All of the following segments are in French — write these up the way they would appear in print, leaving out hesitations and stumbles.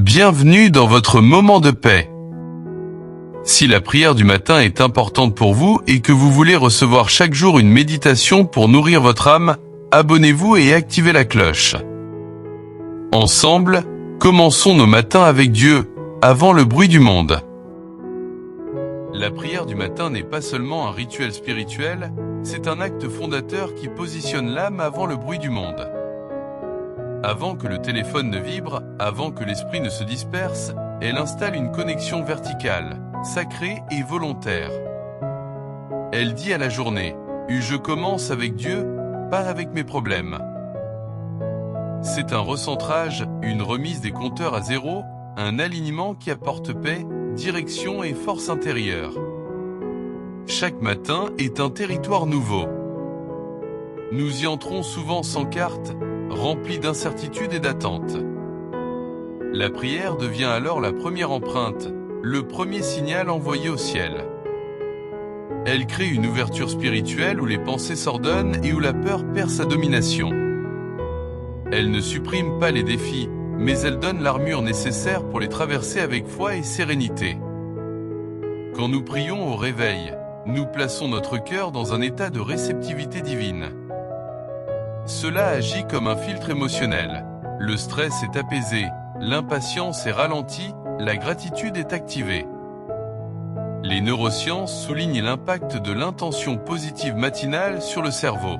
Bienvenue dans votre moment de paix. Si la prière du matin est importante pour vous et que vous voulez recevoir chaque jour une méditation pour nourrir votre âme, abonnez-vous et activez la cloche. Ensemble, commençons nos matins avec Dieu, avant le bruit du monde. La prière du matin n'est pas seulement un rituel spirituel, c'est un acte fondateur qui positionne l'âme avant le bruit du monde. Avant que le téléphone ne vibre, avant que l'esprit ne se disperse, elle installe une connexion verticale, sacrée et volontaire. Elle dit à la journée, « Je commence avec Dieu, pas avec mes problèmes ». C'est un recentrage, une remise des compteurs à zéro, un alignement qui apporte paix, direction et force intérieure. Chaque matin est un territoire nouveau. Nous y entrons souvent sans carte, remplis d'incertitudes et d'attentes. La prière devient alors la première empreinte, le premier signal envoyé au ciel. Elle crée une ouverture spirituelle où les pensées s'ordonnent et où la peur perd sa domination. Elle ne supprime pas les défis, mais elle donne l'armure nécessaire pour les traverser avec foi et sérénité. Quand nous prions au réveil, nous plaçons notre cœur dans un état de réceptivité divine. Cela agit comme un filtre émotionnel. Le stress est apaisé, l'impatience est ralentie, la gratitude est activée. Les neurosciences soulignent l'impact de l'intention positive matinale sur le cerveau.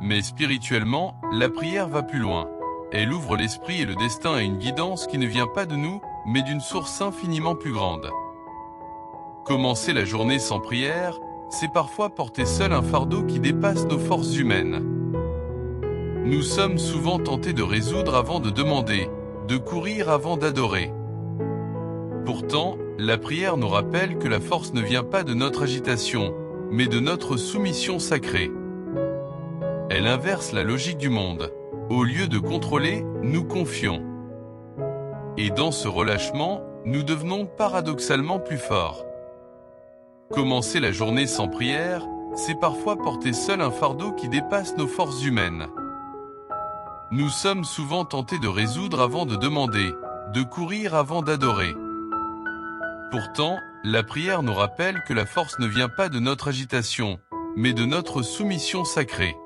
Mais spirituellement, la prière va plus loin. Elle ouvre l'esprit et le destin à une guidance qui ne vient pas de nous, mais d'une source infiniment plus grande. Commencer la journée sans prière, c'est parfois porter seul un fardeau qui dépasse nos forces humaines. Nous sommes souvent tentés de résoudre avant de demander, de courir avant d'adorer. Pourtant, la prière nous rappelle que la force ne vient pas de notre agitation, mais de notre soumission sacrée. Elle inverse la logique du monde. Au lieu de contrôler, nous confions. Et dans ce relâchement, nous devenons paradoxalement plus forts. Commencer la journée sans prière, c'est parfois porter seul un fardeau qui dépasse nos forces humaines. Nous sommes souvent tentés de résoudre avant de demander, de courir avant d'adorer. Pourtant, la prière nous rappelle que la force ne vient pas de notre agitation, mais de notre soumission sacrée.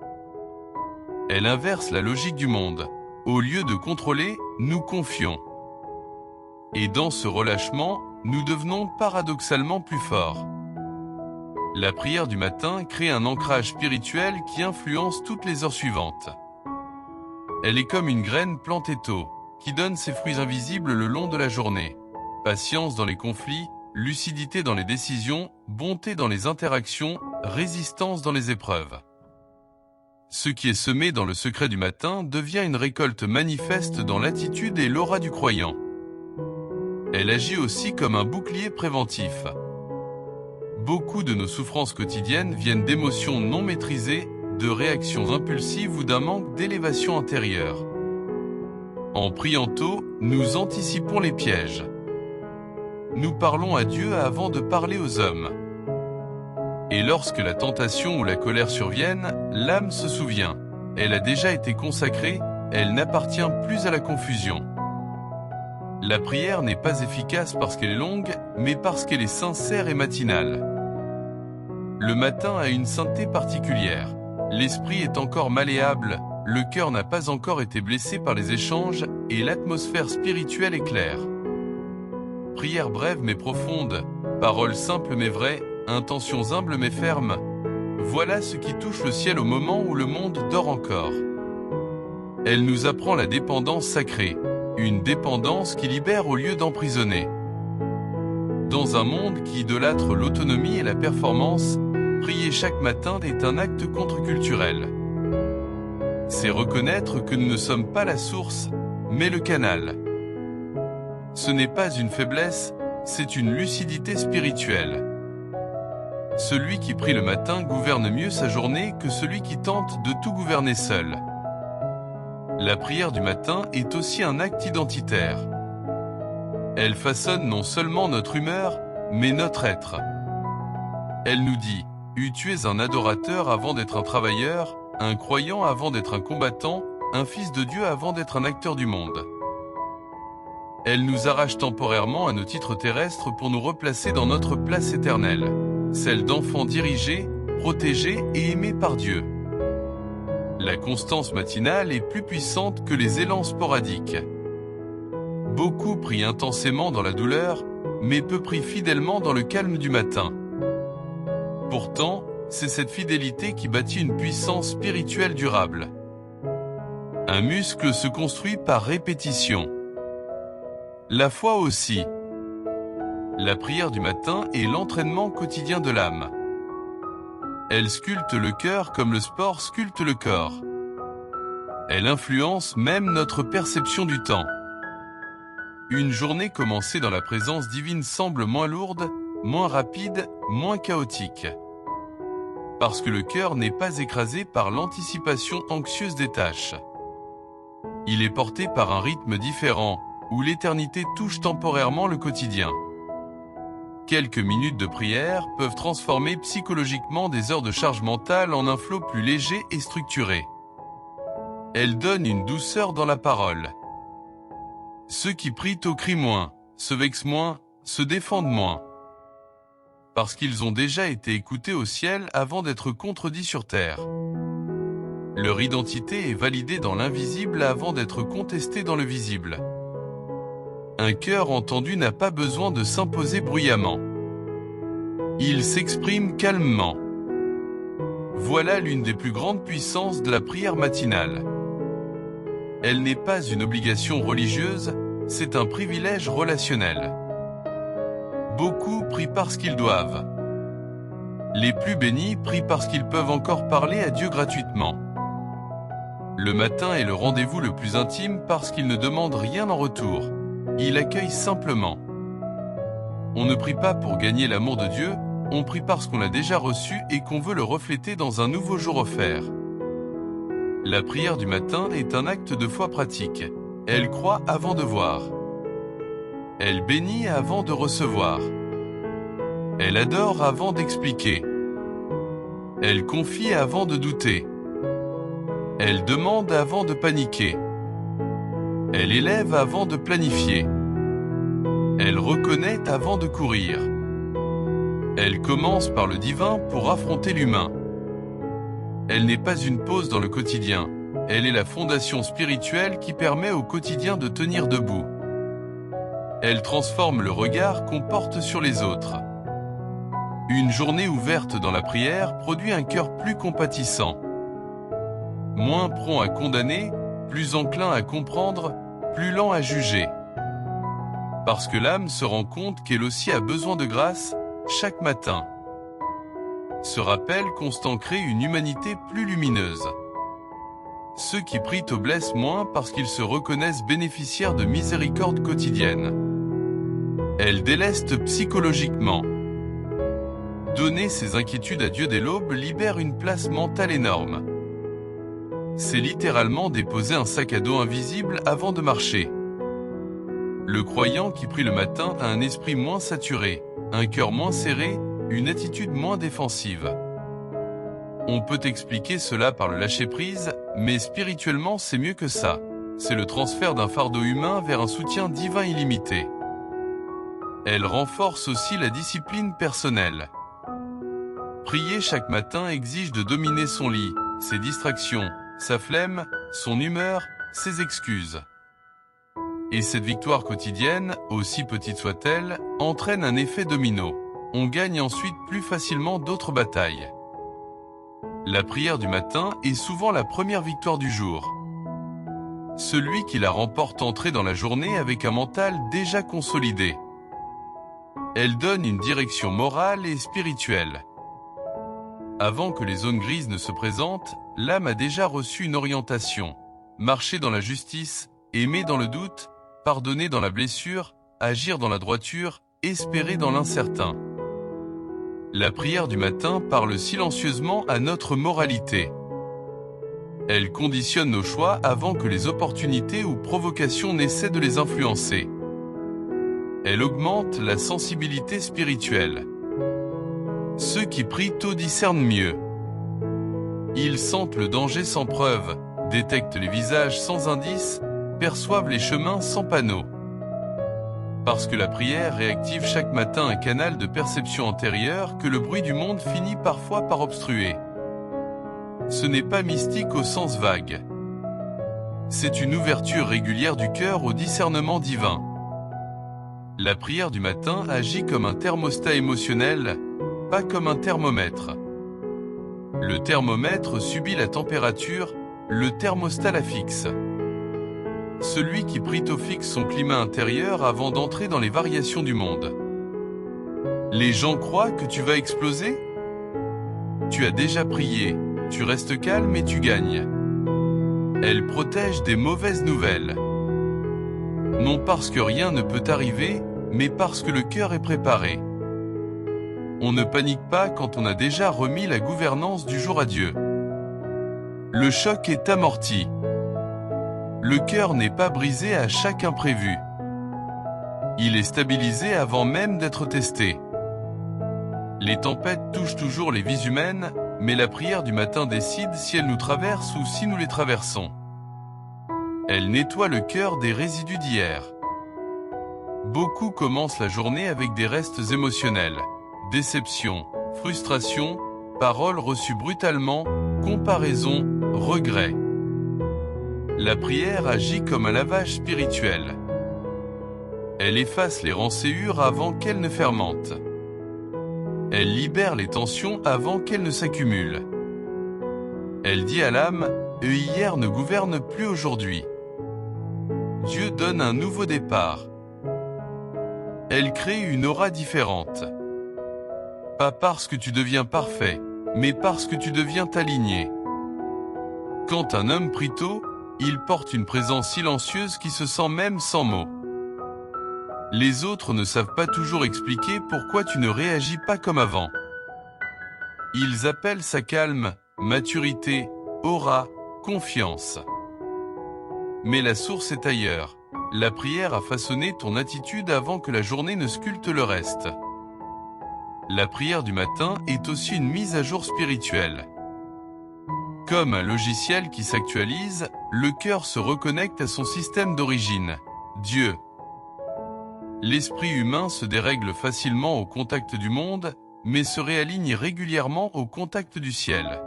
Elle inverse la logique du monde. Au lieu de contrôler, nous confions. Et dans ce relâchement, nous devenons paradoxalement plus forts. La prière du matin crée un ancrage spirituel qui influence toutes les heures suivantes. Elle est comme une graine plantée tôt, qui donne ses fruits invisibles le long de la journée. Patience dans les conflits, lucidité dans les décisions, bonté dans les interactions, résistance dans les épreuves. Ce qui est semé dans le secret du matin devient une récolte manifeste dans l'attitude et l'aura du croyant. Elle agit aussi comme un bouclier préventif. Beaucoup de nos souffrances quotidiennes viennent d'émotions non maîtrisées, de réactions impulsives ou d'un manque d'élévation intérieure. En priant tôt, nous anticipons les pièges. Nous parlons à Dieu avant de parler aux hommes. Et lorsque la tentation ou la colère surviennent, l'âme se souvient. Elle a déjà été consacrée, elle n'appartient plus à la confusion. La prière n'est pas efficace parce qu'elle est longue, mais parce qu'elle est sincère et matinale. Le matin a une sainteté particulière. L'esprit est encore malléable, le cœur n'a pas encore été blessé par les échanges et l'atmosphère spirituelle est claire. Prière brève mais profonde, paroles simples mais vraies, intentions humbles mais fermes. Voilà ce qui touche le ciel au moment où le monde dort encore. Elle nous apprend la dépendance sacrée, une dépendance qui libère au lieu d'emprisonner. Dans un monde qui idolâtre l'autonomie et la performance, prier chaque matin est un acte contre-culturel. C'est reconnaître que nous ne sommes pas la source, mais le canal. Ce n'est pas une faiblesse, c'est une lucidité spirituelle. Celui qui prie le matin gouverne mieux sa journée que celui qui tente de tout gouverner seul. La prière du matin est aussi un acte identitaire. Elle façonne non seulement notre humeur, mais notre être. Elle nous dit « Tu es un adorateur avant d'être un travailleur, un croyant avant d'être un combattant, un fils de Dieu avant d'être un acteur du monde ». Elle nous arrache temporairement à nos titres terrestres pour nous replacer dans notre place éternelle, celle d'enfants dirigés, protégés et aimés par Dieu. La constance matinale est plus puissante que les élans sporadiques. Beaucoup prient intensément dans la douleur, mais peu prient fidèlement dans le calme du matin. Pourtant, c'est cette fidélité qui bâtit une puissance spirituelle durable. Un muscle se construit par répétition. La foi aussi. La prière du matin est l'entraînement quotidien de l'âme. Elle sculpte le cœur comme le sport sculpte le corps. Elle influence même notre perception du temps. Une journée commencée dans la présence divine semble moins lourde, moins rapide, moins chaotique. Parce que le cœur n'est pas écrasé par l'anticipation anxieuse des tâches. Il est porté par un rythme différent, où l'éternité touche temporairement le quotidien. Quelques minutes de prière peuvent transformer psychologiquement des heures de charge mentale en un flot plus léger et structuré. Elles donnent une douceur dans la parole. Ceux qui prient au crient moins, se vexent moins, se défendent moins. Parce qu'ils ont déjà été écoutés au ciel avant d'être contredits sur terre. Leur identité est validée dans l'invisible avant d'être contestée dans le visible. Un cœur entendu n'a pas besoin de s'imposer bruyamment. Il s'exprime calmement. Voilà l'une des plus grandes puissances de la prière matinale. Elle n'est pas une obligation religieuse, c'est un privilège relationnel. Beaucoup prient parce qu'ils doivent. Les plus bénis prient parce qu'ils peuvent encore parler à Dieu gratuitement. Le matin est le rendez-vous le plus intime parce qu'il ne demande rien en retour. Il accueille simplement. On ne prie pas pour gagner l'amour de Dieu, on prie parce qu'on l'a déjà reçu et qu'on veut le refléter dans un nouveau jour offert. La prière du matin est un acte de foi pratique. Elle croit avant de voir. Elle bénit avant de recevoir. Elle adore avant d'expliquer. Elle confie avant de douter. Elle demande avant de paniquer. Elle élève avant de planifier. Elle reconnaît avant de courir. Elle commence par le divin pour affronter l'humain. Elle n'est pas une pause dans le quotidien. Elle est la fondation spirituelle qui permet au quotidien de tenir debout. Elle transforme le regard qu'on porte sur les autres. Une journée ouverte dans la prière produit un cœur plus compatissant. Moins prompt à condamner, plus enclin à comprendre, plus lent à juger. Parce que l'âme se rend compte qu'elle aussi a besoin de grâce, chaque matin. Ce rappel constant crée une humanité plus lumineuse. Ceux qui prient te blessent moins parce qu'ils se reconnaissent bénéficiaires de miséricorde quotidienne. Elle déleste psychologiquement. Donner ses inquiétudes à Dieu dès l'aube libère une place mentale énorme. C'est littéralement déposer un sac à dos invisible avant de marcher. Le croyant qui prie le matin a un esprit moins saturé, un cœur moins serré, une attitude moins défensive. On peut expliquer cela par le lâcher-prise, mais spirituellement c'est mieux que ça. C'est le transfert d'un fardeau humain vers un soutien divin illimité. Elle renforce aussi la discipline personnelle. Prier chaque matin exige de dominer son lit, ses distractions, sa flemme, son humeur, ses excuses. Et cette victoire quotidienne, aussi petite soit-elle, entraîne un effet domino. On gagne ensuite plus facilement d'autres batailles. La prière du matin est souvent la première victoire du jour. Celui qui la remporte entre dans la journée avec un mental déjà consolidé. Elle donne une direction morale et spirituelle. Avant que les zones grises ne se présentent, l'âme a déjà reçu une orientation. Marcher dans la justice, aimer dans le doute, pardonner dans la blessure, agir dans la droiture, espérer dans l'incertain. La prière du matin parle silencieusement à notre moralité. Elle conditionne nos choix avant que les opportunités ou provocations n'essaient de les influencer. Elle augmente la sensibilité spirituelle. Ceux qui prient tôt discernent mieux. Ils sentent le danger sans preuve, détectent les visages sans indice, perçoivent les chemins sans panneaux. Parce que la prière réactive chaque matin un canal de perception antérieure que le bruit du monde finit parfois par obstruer. Ce n'est pas mystique au sens vague. C'est une ouverture régulière du cœur au discernement divin. La prière du matin agit comme un thermostat émotionnel, pas comme un thermomètre. Le thermomètre subit la température, le thermostat la fixe. Celui qui prie fixe son climat intérieur avant d'entrer dans les variations du monde. Les gens croient que tu vas exploser? Tu as déjà prié, tu restes calme et tu gagnes. Elle protège des mauvaises nouvelles. Non parce que rien ne peut arriver, mais parce que le cœur est préparé. On ne panique pas quand on a déjà remis la gouvernance du jour à Dieu. Le choc est amorti. Le cœur n'est pas brisé à chaque imprévu. Il est stabilisé avant même d'être testé. Les tempêtes touchent toujours les vies humaines, mais la prière du matin décide si elle nous traverse ou si nous les traversons. Elle nettoie le cœur des résidus d'hier. Beaucoup commencent la journée avec des restes émotionnels, déception, frustration, paroles reçues brutalement, comparaison, regret. La prière agit comme un lavage spirituel. Elle efface les rancœurs avant qu'elles ne fermentent. Elle libère les tensions avant qu'elles ne s'accumulent. Elle dit à l'âme, « Hier ne gouverne plus aujourd'hui ». Dieu donne un nouveau départ. Elle crée une aura différente. Pas parce que tu deviens parfait, mais parce que tu deviens aligné. Quand un homme prie tôt, il porte une présence silencieuse qui se sent même sans mots. Les autres ne savent pas toujours expliquer pourquoi tu ne réagis pas comme avant. Ils appellent ça calme, maturité, aura, confiance. Mais la source est ailleurs. La prière a façonné ton attitude avant que la journée ne sculpte le reste. La prière du matin est aussi une mise à jour spirituelle. Comme un logiciel qui s'actualise, le cœur se reconnecte à son système d'origine, Dieu. L'esprit humain se dérègle facilement au contact du monde, mais se réaligne régulièrement au contact du ciel.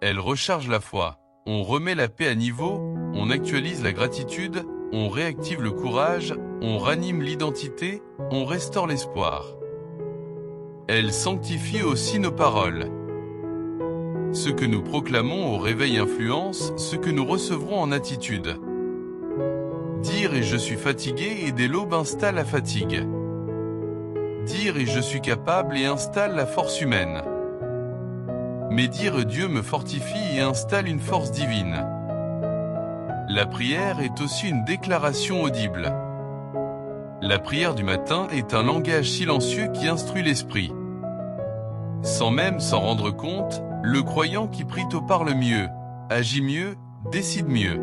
Elle recharge la foi, on remet la paix à niveau, on actualise la gratitude, on réactive le courage, on ranime l'identité, on restaure l'espoir. Elle sanctifie aussi nos paroles. Ce que nous proclamons au réveil influence ce que nous recevrons en attitude. Dire « et je suis fatigué » et dès l'aube installe la fatigue. Dire « et je suis capable » et installe la force humaine. Mais dire « Dieu me fortifie » et installe une force divine. La prière est aussi une déclaration audible. La prière du matin est un langage silencieux qui instruit l'esprit. Sans même s'en rendre compte, le croyant qui prie parle mieux, agit mieux, décide mieux.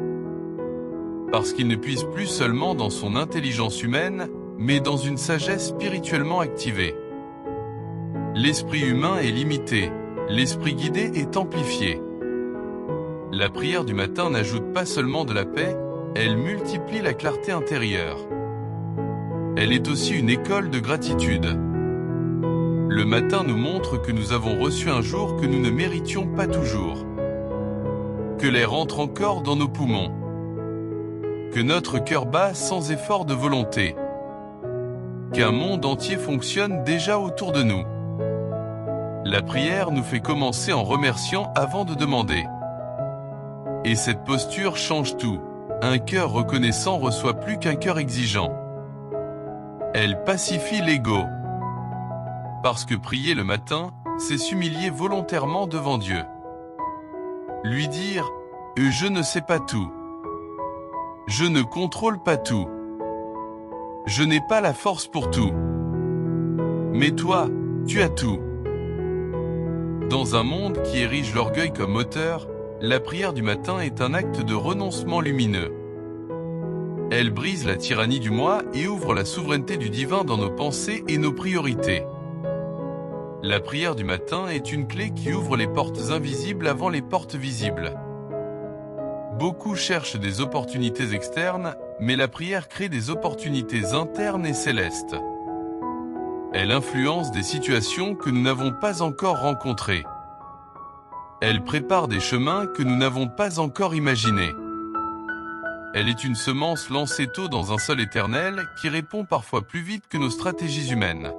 Parce qu'il ne puise plus seulement dans son intelligence humaine, mais dans une sagesse spirituellement activée. L'esprit humain est limité, l'esprit guidé est amplifié. La prière du matin n'ajoute pas seulement de la paix, elle multiplie la clarté intérieure. Elle est aussi une école de gratitude. Le matin nous montre que nous avons reçu un jour que nous ne méritions pas toujours. Que l'air entre encore dans nos poumons. Que notre cœur bat sans effort de volonté. Qu'un monde entier fonctionne déjà autour de nous. La prière nous fait commencer en remerciant avant de demander. Et cette posture change tout. Un cœur reconnaissant reçoit plus qu'un cœur exigeant. Elle pacifie l'ego. Parce que prier le matin, c'est s'humilier volontairement devant Dieu. Lui dire « Je ne sais pas tout. Je ne contrôle pas tout. Je n'ai pas la force pour tout. Mais toi, tu as tout. » Dans un monde qui érige l'orgueil comme moteur, la prière du matin est un acte de renoncement lumineux. Elle brise la tyrannie du moi et ouvre la souveraineté du divin dans nos pensées et nos priorités. La prière du matin est une clé qui ouvre les portes invisibles avant les portes visibles. Beaucoup cherchent des opportunités externes, mais la prière crée des opportunités internes et célestes. Elle influence des situations que nous n'avons pas encore rencontrées. Elle prépare des chemins que nous n'avons pas encore imaginés. Elle est une semence lancée tôt dans un sol éternel qui répond parfois plus vite que nos stratégies humaines.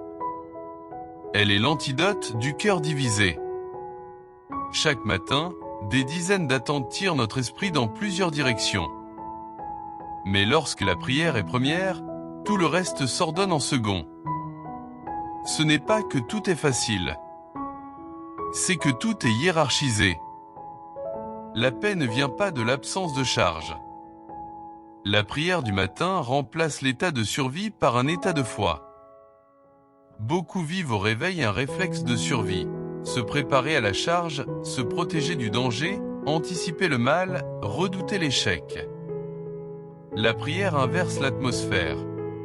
Elle est l'antidote du cœur divisé. Chaque matin, des dizaines d'attentes tirent notre esprit dans plusieurs directions. Mais lorsque la prière est première, tout le reste s'ordonne en second. Ce n'est pas que tout est facile. C'est que tout est hiérarchisé. La paix ne vient pas de l'absence de charge. La prière du matin remplace l'état de survie par un état de foi. Beaucoup vivent au réveil un réflexe de survie. Se préparer à la charge, se protéger du danger, anticiper le mal, redouter l'échec. La prière inverse l'atmosphère.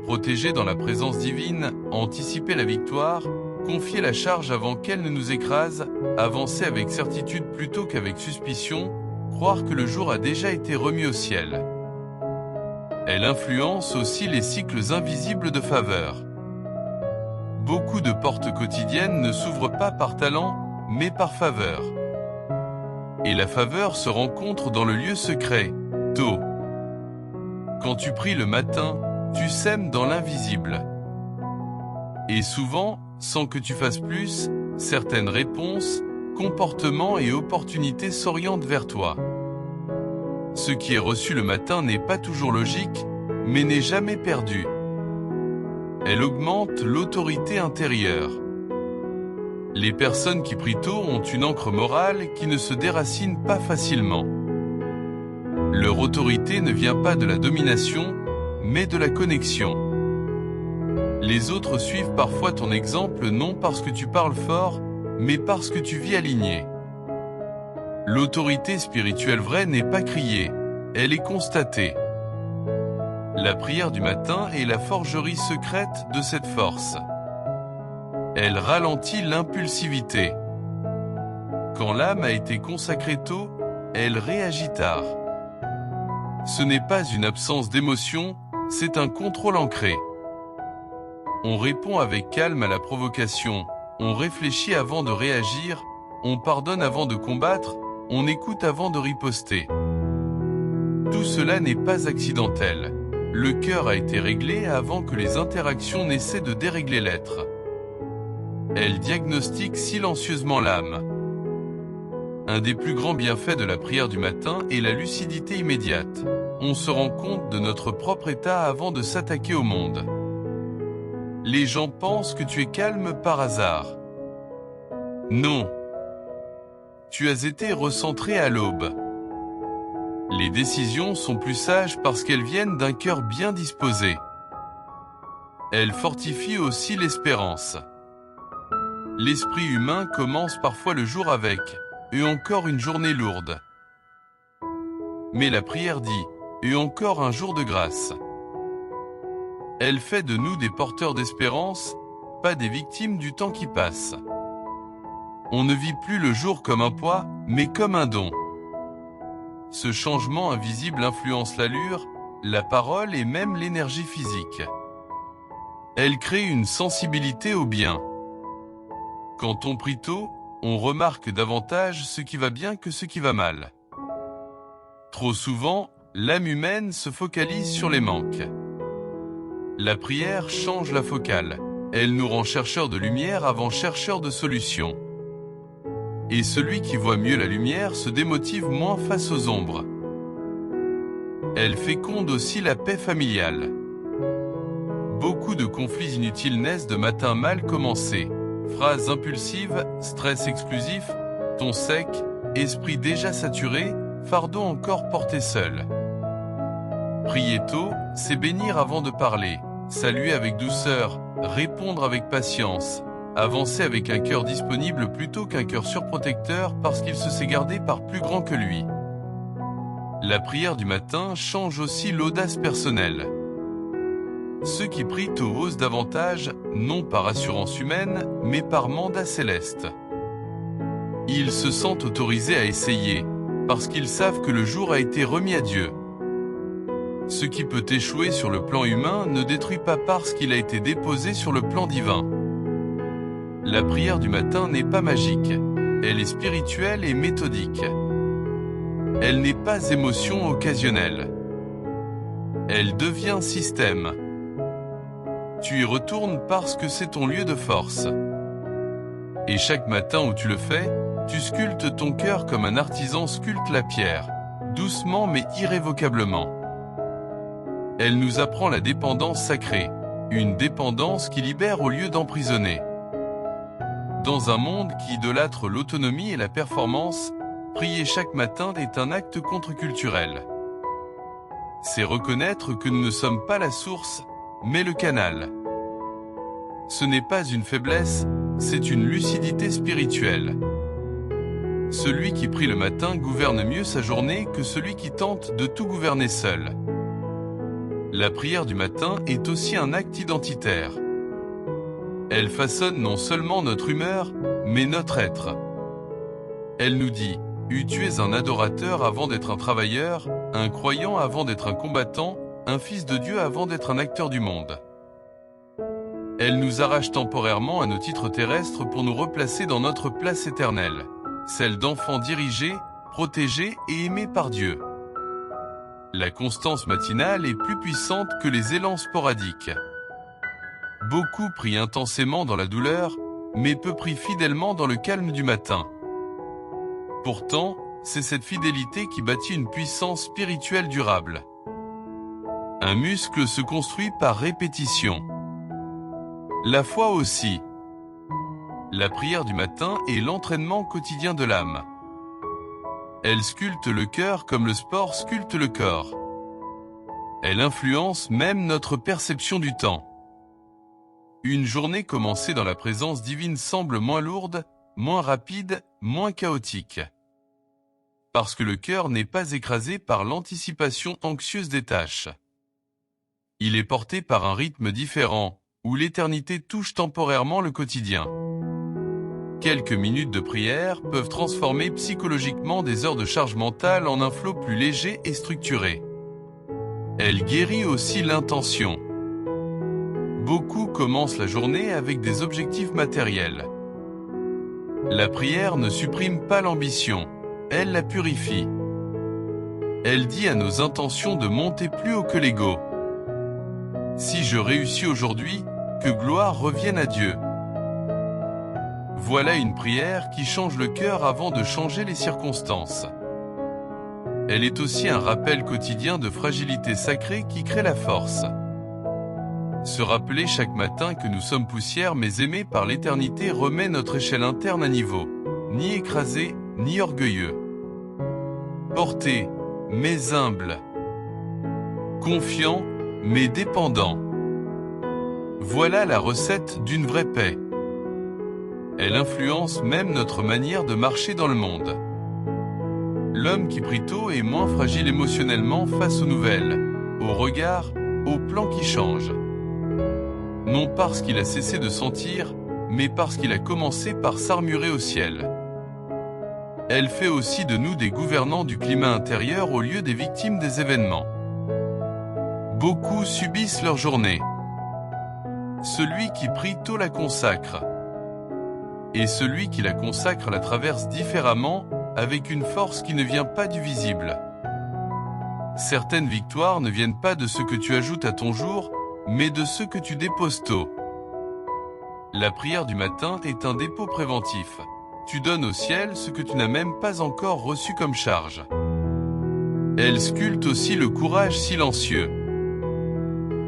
Protéger dans la présence divine, anticiper la victoire, confier la charge avant qu'elle ne nous écrase, avancer avec certitude plutôt qu'avec suspicion, croire que le jour a déjà été remis au ciel. Elle influence aussi les cycles invisibles de faveur. Beaucoup de portes quotidiennes ne s'ouvrent pas par talent, mais par faveur. Et la faveur se rencontre dans le lieu secret, tôt. Quand tu pries le matin, tu sèmes dans l'invisible. Et souvent, sans que tu fasses plus, certaines réponses, comportements et opportunités s'orientent vers toi. Ce qui est reçu le matin n'est pas toujours logique, mais n'est jamais perdu. Elle augmente l'autorité intérieure. Les personnes qui prient tôt ont une ancre morale qui ne se déracine pas facilement. Leur autorité ne vient pas de la domination, mais de la connexion. Les autres suivent parfois ton exemple non parce que tu parles fort, mais parce que tu vis aligné. L'autorité spirituelle vraie n'est pas criée, elle est constatée. La prière du matin est la forgerie secrète de cette force. Elle ralentit l'impulsivité. Quand l'âme a été consacrée tôt, elle réagit tard. Ce n'est pas une absence d'émotion, c'est un contrôle ancré. On répond avec calme à la provocation, on réfléchit avant de réagir, on pardonne avant de combattre, on écoute avant de riposter. Tout cela n'est pas accidentel. Le cœur a été réglé avant que les interactions n'essaient de dérégler l'être. Elle diagnostique silencieusement l'âme. Un des plus grands bienfaits de la prière du matin est la lucidité immédiate. On se rend compte de notre propre état avant de s'attaquer au monde. Les gens pensent que tu es calme par hasard. Non. Tu as été recentré à l'aube. Les décisions sont plus sages parce qu'elles viennent d'un cœur bien disposé. Elles fortifient aussi l'espérance. L'esprit humain commence parfois le jour avec « et encore une journée lourde ». Mais la prière dit « et encore un jour de grâce ». Elle fait de nous des porteurs d'espérance, pas des victimes du temps qui passe. On ne vit plus le jour comme un poids, mais comme un don. Ce changement invisible influence l'allure, la parole et même l'énergie physique. Elle crée une sensibilité au bien. Quand on prie tôt, on remarque davantage ce qui va bien que ce qui va mal. Trop souvent, l'âme humaine se focalise sur les manques. La prière change la focale. Elle nous rend chercheurs de lumière avant chercheurs de solutions. Et celui qui voit mieux la lumière se démotive moins face aux ombres. Elle féconde aussi la paix familiale. Beaucoup de conflits inutiles naissent de matins mal commencés. Phrases impulsives, stress explosif, ton sec, esprit déjà saturé, fardeau encore porté seul. Prier tôt, c'est bénir avant de parler, saluer avec douceur, répondre avec patience, avancer avec un cœur disponible plutôt qu'un cœur surprotecteur parce qu'il se sait gardé par plus grand que lui. La prière du matin change aussi l'audace personnelle. Ceux qui prient tôt osent davantage, non par assurance humaine, mais par mandat céleste. Ils se sentent autorisés à essayer, parce qu'ils savent que le jour a été remis à Dieu. Ce qui peut échouer sur le plan humain ne détruit pas parce qu'il a été déposé sur le plan divin. La prière du matin n'est pas magique, elle est spirituelle et méthodique. Elle n'est pas émotion occasionnelle. Elle devient système. Tu y retournes parce que c'est ton lieu de force. Et chaque matin où tu le fais, tu sculptes ton cœur comme un artisan sculpte la pierre, doucement mais irrévocablement. Elle nous apprend la dépendance sacrée, une dépendance qui libère au lieu d'emprisonner. Dans un monde qui idolâtre l'autonomie et la performance, prier chaque matin est un acte contre-culturel. C'est reconnaître que nous ne sommes pas la source, mais le canal. Ce n'est pas une faiblesse, c'est une lucidité spirituelle. Celui qui prie le matin gouverne mieux sa journée que celui qui tente de tout gouverner seul. La prière du matin est aussi un acte identitaire. Elle façonne non seulement notre humeur, mais notre être. Elle nous dit « Tu es un adorateur avant d'être un travailleur, un croyant avant d'être un combattant, un fils de Dieu avant d'être un acteur du monde. » Elle nous arrache temporairement à nos titres terrestres pour nous replacer dans notre place éternelle, celle d'enfants dirigés, protégés et aimés par Dieu. La constance matinale est plus puissante que les élans sporadiques. Beaucoup prient intensément dans la douleur, mais peu prient fidèlement dans le calme du matin. Pourtant, c'est cette fidélité qui bâtit une puissance spirituelle durable. Un muscle se construit par répétition. La foi aussi. La prière du matin est l'entraînement quotidien de l'âme. Elle sculpte le cœur comme le sport sculpte le corps. Elle influence même notre perception du temps. Une journée commencée dans la présence divine semble moins lourde, moins rapide, moins chaotique. Parce que le cœur n'est pas écrasé par l'anticipation anxieuse des tâches. Il est porté par un rythme différent, où l'éternité touche temporairement le quotidien. Quelques minutes de prière peuvent transformer psychologiquement des heures de charge mentale en un flot plus léger et structuré. Elle guérit aussi l'intention. Beaucoup commencent la journée avec des objectifs matériels. La prière ne supprime pas l'ambition, elle la purifie. Elle dit à nos intentions de monter plus haut que l'ego. Si je réussis aujourd'hui, que gloire revienne à Dieu. Voilà une prière qui change le cœur avant de changer les circonstances. Elle est aussi un rappel quotidien de fragilité sacrée qui crée la force. Se rappeler chaque matin que nous sommes poussière mais aimés par l'éternité remet notre échelle interne à niveau, ni écrasé, ni orgueilleux. Porté, mais humble. Confiant, mais dépendant. Voilà la recette d'une vraie paix. Elle influence même notre manière de marcher dans le monde. L'homme qui prie tôt est moins fragile émotionnellement face aux nouvelles, aux regards, aux plans qui changent. Non parce qu'il a cessé de sentir, mais parce qu'il a commencé par s'armurer au ciel. Elle fait aussi de nous des gouvernants du climat intérieur au lieu des victimes des événements. Beaucoup subissent leur journée. Celui qui prie tôt la consacre. Et celui qui la consacre la traverse différemment, avec une force qui ne vient pas du visible. Certaines victoires ne viennent pas de ce que tu ajoutes à ton jour, mais de ce que tu déposes tôt. La prière du matin est un dépôt préventif. Tu donnes au ciel ce que tu n'as même pas encore reçu comme charge. Elle sculpte aussi le courage silencieux.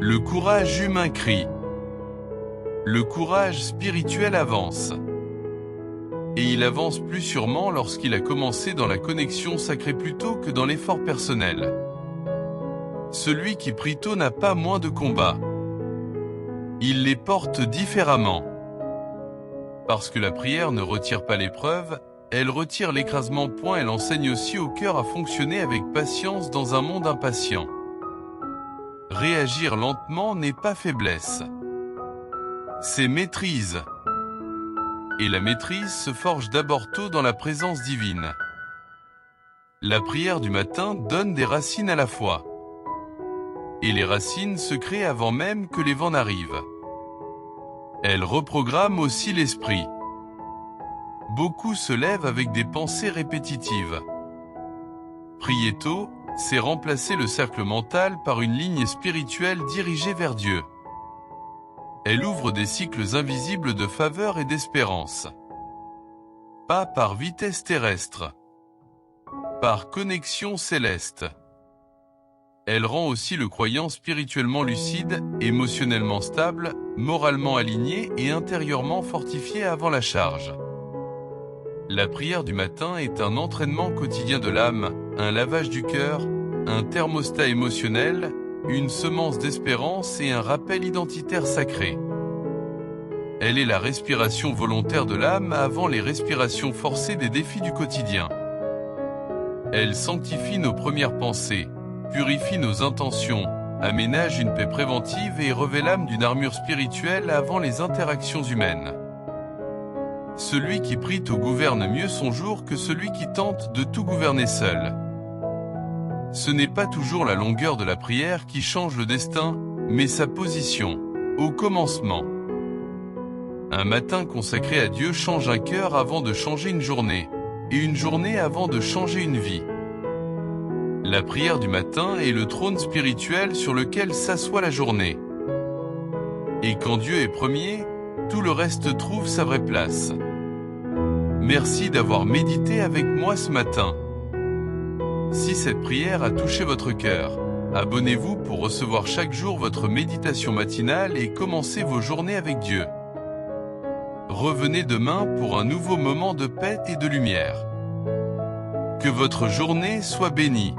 Le courage humain crie. Le courage spirituel avance. Et il avance plus sûrement lorsqu'il a commencé dans la connexion sacrée plutôt que dans l'effort personnel. Celui qui prie tôt n'a pas moins de combats. Il les porte différemment. Parce que la prière ne retire pas l'épreuve, elle retire l'écrasement. Elle enseigne aussi au cœur à fonctionner avec patience dans un monde impatient. Réagir lentement n'est pas faiblesse. C'est maîtrise. Et la maîtrise se forge d'abord tôt dans la présence divine. La prière du matin donne des racines à la foi. et les racines se créent avant même que les vents n'arrivent. Elle reprogramme aussi l'esprit. Beaucoup se lèvent avec des pensées répétitives. Prier tôt, c'est remplacer le cercle mental par une ligne spirituelle dirigée vers Dieu. Elle ouvre des cycles invisibles de faveur et d'espérance. Pas par vitesse terrestre, par connexion céleste. Elle rend aussi le croyant spirituellement lucide, émotionnellement stable, moralement aligné et intérieurement fortifié avant la charge. La prière du matin est un entraînement quotidien de l'âme, un lavage du cœur, un thermostat émotionnel, une semence d'espérance et un rappel identitaire sacré. Elle est la respiration volontaire de l'âme avant les respirations forcées des défis du quotidien. Elle sanctifie nos premières pensées, purifie nos intentions, aménage une paix préventive et revêt l'âme d'une armure spirituelle avant les interactions humaines. Celui qui prie tout gouverne mieux son jour que celui qui tente de tout gouverner seul. Ce n'est pas toujours la longueur de la prière qui change le destin, mais sa position, au commencement. Un matin consacré à Dieu change un cœur avant de changer une journée, et une journée avant de changer une vie. La prière du matin est le trône spirituel sur lequel s'assoit la journée. Et quand Dieu est premier, tout le reste trouve sa vraie place. Merci d'avoir médité avec moi ce matin. Si cette prière a touché votre cœur, abonnez-vous pour recevoir chaque jour votre méditation matinale et commencer vos journées avec Dieu. Revenez demain pour un nouveau moment de paix et de lumière. Que votre journée soit bénie.